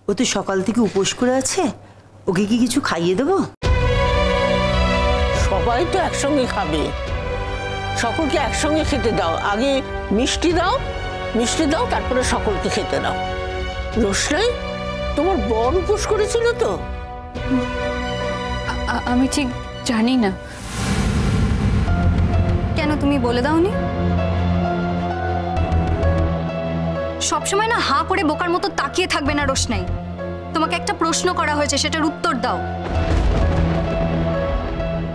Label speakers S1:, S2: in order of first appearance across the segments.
S1: ও তো সকাল থেকে উপোস করে আছে, ওকে কি কিছু খাইয়ে দেবো?
S2: সবাই তো একসঙ্গে খাবে, সকলকে একসঙ্গে খেতে দাও। আগে মিষ্টি দাও, তারপরে সকলকে খেতে দাও। রোশনাই, তোমার বর উপোস করেছিল তো?
S3: আমি ঠিক জানি না।
S4: কেন তুমি বলে দাওনি? সবসময় না হাঁ করে বোকার মতো তাকিয়ে থাকবে না রোশনাই। তোমাকে একটা প্রশ্ন করা হয়েছে, সেটার উত্তর দাও।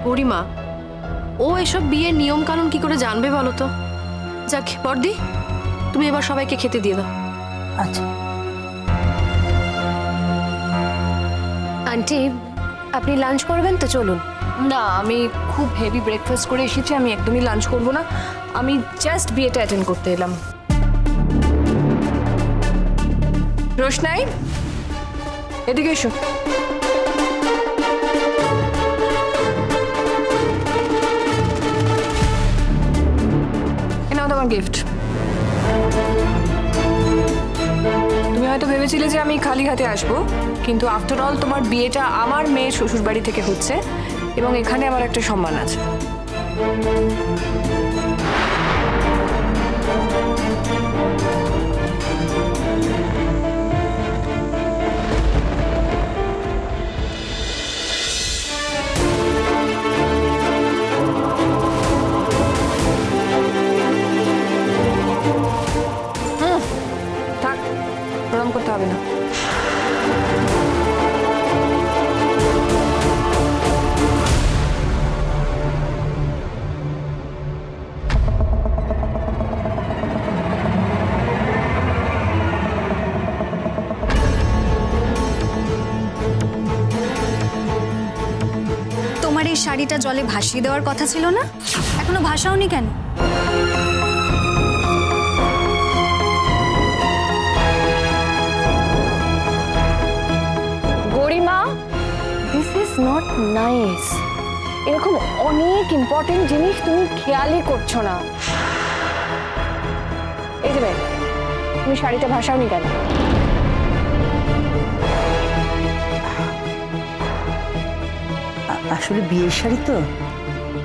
S3: গরিমা, ও এসব বিয়ের নিয়ম কানুন কি করে জানবে বলো তো? যাক বর্দি, তুমি এবার সবাইকে খেতে দিয়ে দাও।
S1: আচ্ছা।
S5: আন্টি, আপনি লাঞ্চ করবেন তো? চলুন।
S3: না, আমি খুব হেভি ব্রেকফাস্ট করে এসেছি, আমি একদমই লাঞ্চ করব না। আমি জাস্ট বিয়েটা অ্যাটেন্ড করতে এলাম। রোশনাই, এদিকে এসো। এ নাও তোমার গিফট। তুমি হয়তো ভেবেছিলে যে আমি খালি হাতে আসবো, কিন্তু আফটার অল তোমার বিয়েটা আমার মেয়ের শ্বশুর বাড়ি থেকে হচ্ছে এবং এখানে আমার একটা সম্মান আছে। থাক, প্রণাম করতে হবে না।
S4: তোমার এই শাড়িটা জলে ভাসিয়ে দেওয়ার কথা ছিল না? এখনো ভাসাওনি কেন?
S5: গরিমা, দিস ইজ নট নাইস। এরকম অনেক ইম্পর্টেন্ট জিনিস তুমি খেয়ালই করছো না। এই যে তুমি শাড়িটা ভাসাওনি কেন?
S1: আসলে বিয়ের শাড়ি তো,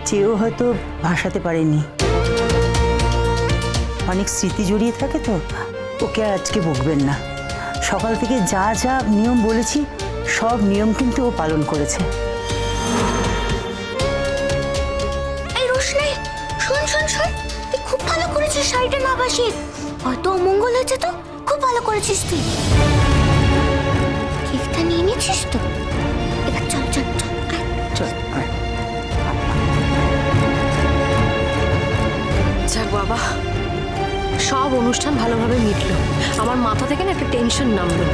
S1: চেয়েও হয়তো ভাসাতে পারেনি। অনেক স্মৃতি জড়িয়ে থাকে তো, ওকে আর আজকে বকবেন না। সকাল থেকে যা যা নিয়ম বলেছি সব নিয়ম কিন্তু ও পালন করেছে।
S6: এই রোশনাই, শোন শোন শোন, তুই খুব ভালো করেছিস শাড়িটা না ভাসিয়ে। হয়তো অমঙ্গল হয়েছে, তো খুব ভালো করেছিস তুই। গিফটটা নিয়ে নিচ্ছিস তো? এবার চল চল চল চল।
S3: যাক বাবা, সব অনুষ্ঠান ভালোভাবে মিটলো। আমার মাথা থেকে না একটা টেনশন নামলো।